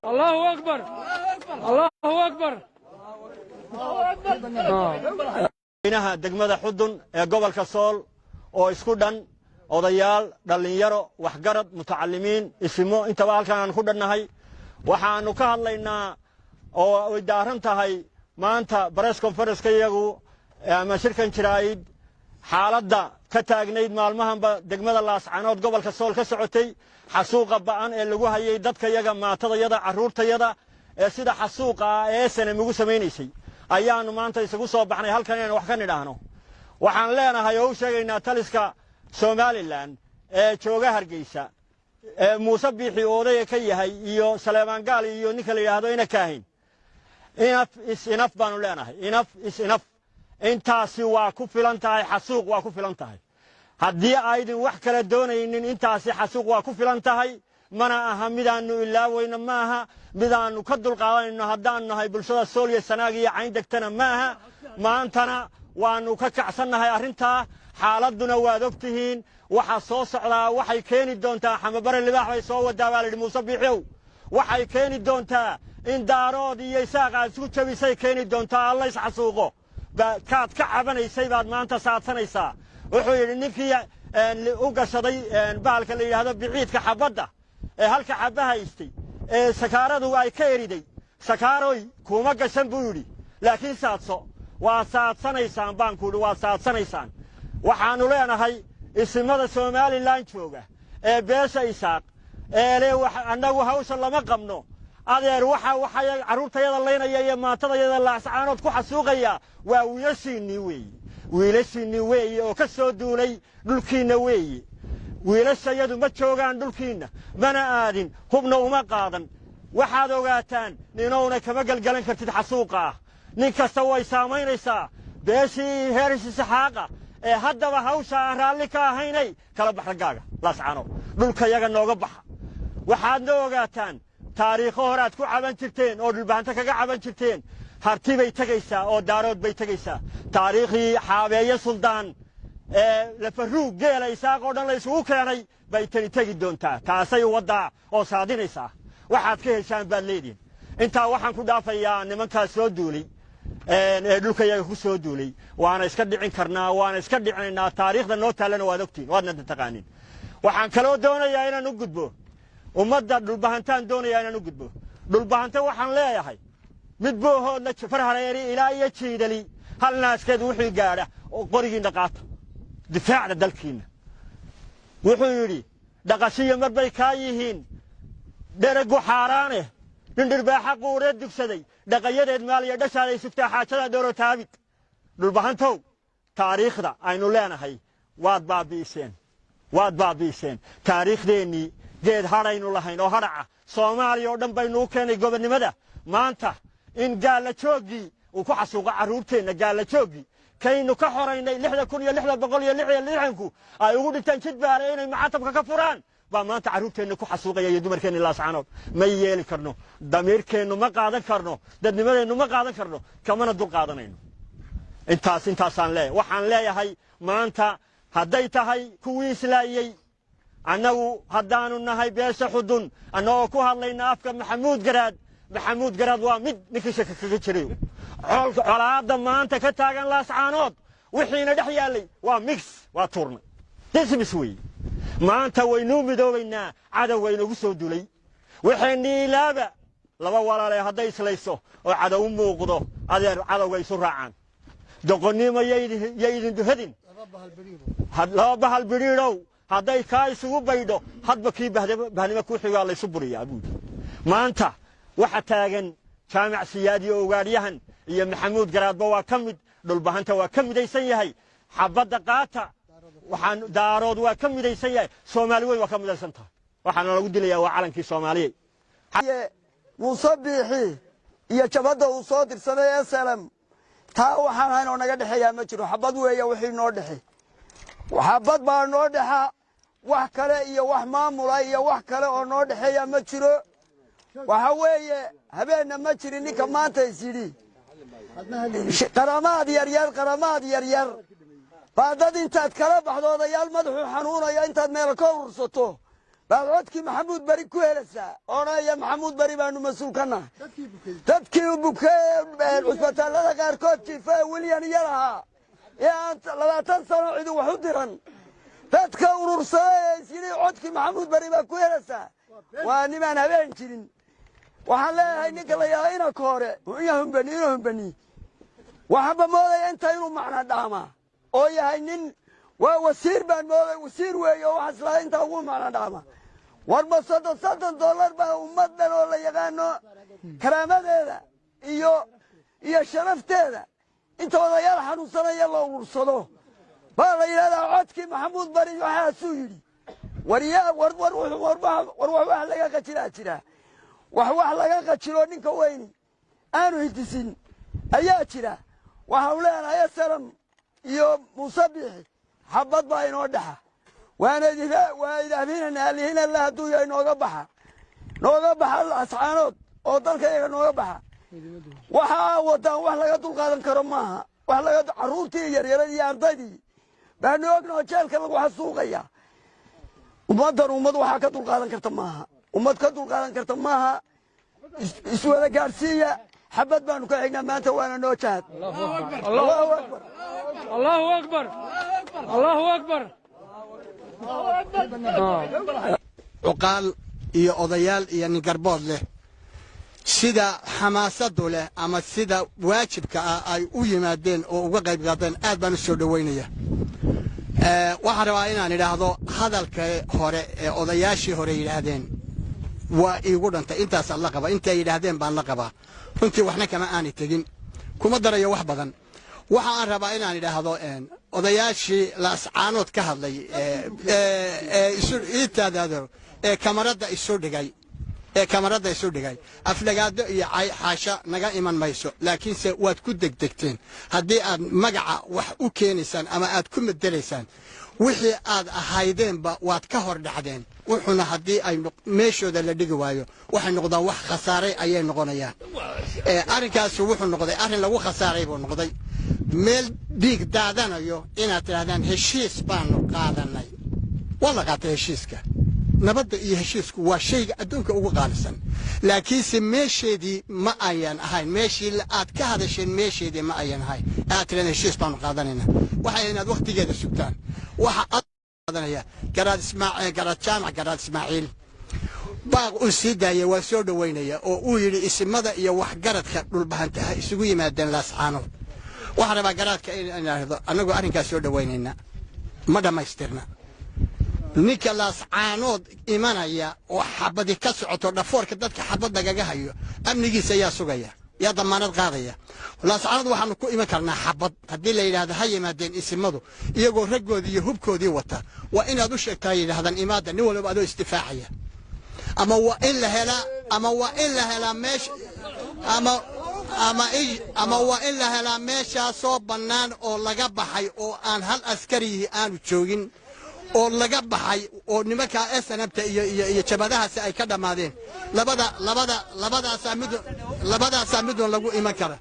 الله أكبر الله أكبر inaha degmada xudun ee gobolka sool oo isku dhan odayaal dhalinyaro waxgarad mutacallimiin ismo intaba halkan aan ku dhannahay waxaanu ka hadlaynaa oo ay daaran tahay maanta press conference iyagu ama shirkan jiraayid xaaladda ka taagnayd maalmahanba degmada laascanood gobolka sool ka socotay xasuuqa ba'an ee lagu hayay dadka iyaga maatadayada carruurtayada ee sida xasuuqa ee sanamigu sameeynayay ayaanu maanta isugu soo baxnay halkan inaan wax ka nidhaahno waxaan leenahay oo u sheegaynaa taliska Somaliland ee jooga Hargeysa ee Muuse Biixi oodaya ka yahay iyo Saleeman Gaal iyo ninka la yiraahdo ina kaahin enough baanu leenahay enough intaasi waa ku filan tahay xasuuq waa ku filan tahay haddii aydin wax kala doonaynin intaasi xasuuq waa ku filan tahay mana aha midaanu ilaawayna maaha midaanu ka dulqaadanayno haddaan nahay bulshada Sool iyo Sanaag iyo Cayn degtana maaha maantana waanu ka kacsannahay arrinta xaaladuna waad ogtihiin waxa soo socdaa waxay keeni doontaa xamabare libaax bay soo wadaa baa la yidhi Muuse Biixi waxay keeni doontaa in daarood iyo isaaq aad isku jabisay keeni doontaa alla is xasuuqo kaad ka cabanaysay baad maanta saadsanaysaa wuxuu yidhi ninkii u gashaday bahalka la yidhaahdo biciidka xabadda ee halka xabba haystay ee sakaaradu ay ka eriday sakaaroy kuma gashan buu yidhi laakiin saadso waa saadsanaysaan baan ku yidhi waa saadsanaysaan waxaanu leenahay ismada Somaliland jooga ee beesha isaaq ee annagu hawsha lama qabno adeer waxay carruurtayada leynaya iyo maatadayada laascaanood ku xasuuqaya waa wiilashiinni weeye oo ka soo duulay dhulkiinna weeye wiilashayadu ma joogaan dhulkiinna mana aadin hubna uma qaadan waxaad ogaataan ninowna kama galgalan kartid xasuuqa nin kasta way saamaynaysaa beeshii heerisi saxaaqa ee haddaba hawsha aan raalli ka ahaynay kala bax raggaaga laascaanood dhulka yaga nooga baxa waxaadna ogaataan taariikho hore aad ku caban jirteen oo dhulbaanta kaga caban jirteen harti bay tegaysaa oo daarood bay tegaysaa taariikhii xaabeeye suldaan ee lafaruug geela isaaq oo dhan la isugu keenay bay tani tegi doontaa taasay waddaa oo saadinaysaa waxaad ka heshaan baad leediin intaa waxaan ku dhaafayaa nimankaas soo duulay ee dhulka yaga ku soo duulay waana iska dhicin karnaa waana iska dhicinaynaa taariikhda noo taalana waad ogtiin waadna taqaanin waxaan kaloo doonayaa inaan u gudbo ummadda dhulbahantaan doonayaa inaan u gudbo dhulbahanta waxaan leeyahay mid boohoodna farhareeri ilaa iyo jiidali hal naaskeed wixii gaadha oo qorigiinna qaata difaacda dalkiinna wuxuu yidhi dhaqashiyo marbay kaa yihiin dheragu xaaraane dhindhirbaaxa quureed dugsaday dhaqayadeed maal iyo dhashaaday sugtaa xaajada dhooro taabid dhulbahantow taariikhda aynu leenahay waad baabi'iseen taariikhdeennii geed hadhaynu lahayn oo hadhaca Soomaaliya oo dhan baynu u keenay gobonnimada maanta in gaala jooggii uu ku xasuuqa carruurteenna gaala jooggii kaynu ka xoraynay 6,666ku ay ugu dhintaan jid baare inay macatabka ka furaan baa maanta carruurteenna ku xasuuqaya iyo dumarkeenna laascaanood ma yeeli karno damiirkeennu ma qaadan karno dadnimadeennu ma qaadan karno kamana dul qaadanayno intaasaan leeyahay waxaan leeyahay maanta hadday tahay kuwii islaayey annagu haddaanu nahay beesha xudun annagoo ku hadlayna afka maxamuud garaad waa mid ninkii shaka kaga jiray colaadda maanta ka taagan laascaanood wixiina dhex yaallay waa mix waa tuurnay dismis wey maanta waynuu midoobaynaa cadowga inagu soo dulay waxayni ilaaba laba walaale hadday islayso oo cadow muuqdo adeer cadowga isu raacaan doqonnimo yaydin duhadin laba bahal biriirow hadday kaa isugu baydho hadba kii bahnimo ku xigaa la isu buriyaa buudi maanta waxa taagan jaamac siyaadi oo ogaadyahan iyo maxamuud garaadba waa ka mid dhulbahanta waa ka midaysan yahay xabadda qaata waxaan daarood waa ka midaysan yahay Soomaali weyn waa ka midaysan tahay waxaana lagu dilayaa waa calankii Soomaaliyeed Muuse Biixi iyo jabada uu soo dirsaday SLM taa waxaan hayno naga dhaxeeyaa ma jiro xabad weeye wixii noo dhaxay xabad baa noo dhaxa wax kale iyo wax maamula iyo wax kale oo noo dhaxeeya ma jiro waxa weeye habeena ma jirin ninka maanta isiri qaramaad yaryar baadad intaad kala baxdo odayaal madaxu xanuunaya intaad meel ka urursato baad codkii maxamuud bari ku helaysaa oonaya maxamuud bari baanu mas-uul ka nahay dadkii bukee cusbitaallada qaarkood jiifa wilyan iyo lahaa ee aan 20 sano cidu wax u diran dadka urursada ee isyidhi codkii maxamuud bari baa ku helaysaa waa nimaan habeen jirin waxaan leeyahay ninka la yahay inanka hore humbani waxaanba moodaya inta inuu macna dhaamaa oo yahay nin waa wasiir baan mooday wasiir weeye oo waxaas lahaa inta ugu macna dhaamaa warba $30 baa ummad dhan oo la yaqaano karaamadeeda iyo sharafteeda inta odayaal xanuunsanaya la urursado baa la yidhahdaa codkii maxamuud bari waxaasuu yidhi war wax laga qajiraa jira wax laga qajiro ninka weyni aanu hidisin ayaa jira waxau leenahay salam iyo muuse biixi xabad baa inoo dhaxa waa idaaminana alihin allah hadduu yahay nooga baxa ascaanood oo dalka iyaga nooga baxa waxa wadaan wax laga dulqaadan karo maaha carruurtii yaryaradii iyo ardaydii baanu ognaho jeelka lagu xasuuqaya ummaddan ummad waxaa ka dulqaadan karta maaha ummad ka dulqaadan karta maaha iswada gaadhsiiya xabad baanu ka xignaa maanta waana noo jahad allahu akbar allahu akbar cuqaal iyo odayaal iyo nin garbood leh sida xamaasadu leh ama sida waajibka ah ay u yimaadeen oo uga qayb qaateen aad baan u soo dhaweynaya waxaan rabaa inaan idhaahdo hadalka hore ee odayaashii hore yidhaahdeen waa iigu dhantay intaas la qaba intay yidhaahdeen baan la qabaa runtii waxna kama aanay tegin kuma darayo wax badan waxa aan rabaa inaan idhaahdo odayaashii laascaanood ka hadlay ee kamarada isu dhigay aflagaado iyo xaasha naga iman mayso laakiinse waad ku degdegteen haddii aad magaca wax u keenaysaan ama aad ku medelaysaan wixii aad ahaydeenba waad ka hor dhacdeen wuxuuna haddii ay meeshooda la dhigi waayo waxay noqdaan wax khasaaray ayay noqonayaan arrinkaasi wuxuu noqday arrin lagu khasaaray buu noqday meel dhiig daadanayo inaad tidhahdaan heshiis baanu qaadanay waa la qaatay heshiiska nabadda iyo heshiisku waa shayga adduunka ugu qaalisan laakiinse meesheedii ma ayan ahayn meeshii aad ka hadasheen meesheedii ma ayan ahayn aad tidhahdaan heshiis baanu qaadanayna waxay inaad waqtigeeda sugtaan waxa aad qaadanaya garaad jaamac garaad ismaaciil baaq uu sii daayay waa soo dhaweynaya oo uu yidhi isimada iyo waxgaradka dhulbahantaha isugu yimaadeen laascaanood waxaan rabaa garaadka inaan idhaahdo annagoo arrinkaas soo dhaweynayna ma dhammaystirna ninka laascaanood imanaya oo xabadi ka socoto dhafoorka dadka xabad lagaga hayo amnigiisa ayaa sugaya yaa damaanad qaadaya laascaanood waxaanu ku iman karnaa xabad haddii la yidhaahdo ha yimaadeen isimadu iyagoo raggoodii iyo hubkoodii wata waa inaad u sheegtaa yidhaahdaan imaada nin walba adoo istifaacaya ama waa in la helaa meesha ama waa in la helaa meeshaasoo bannaan oo laga baxay oo aan hal askariyihi aanu joogin oo laga baxay oo nimanka SNMta iyo jabadahaasi ay ka dhamaadeen labadaasaa midun lagu iman kara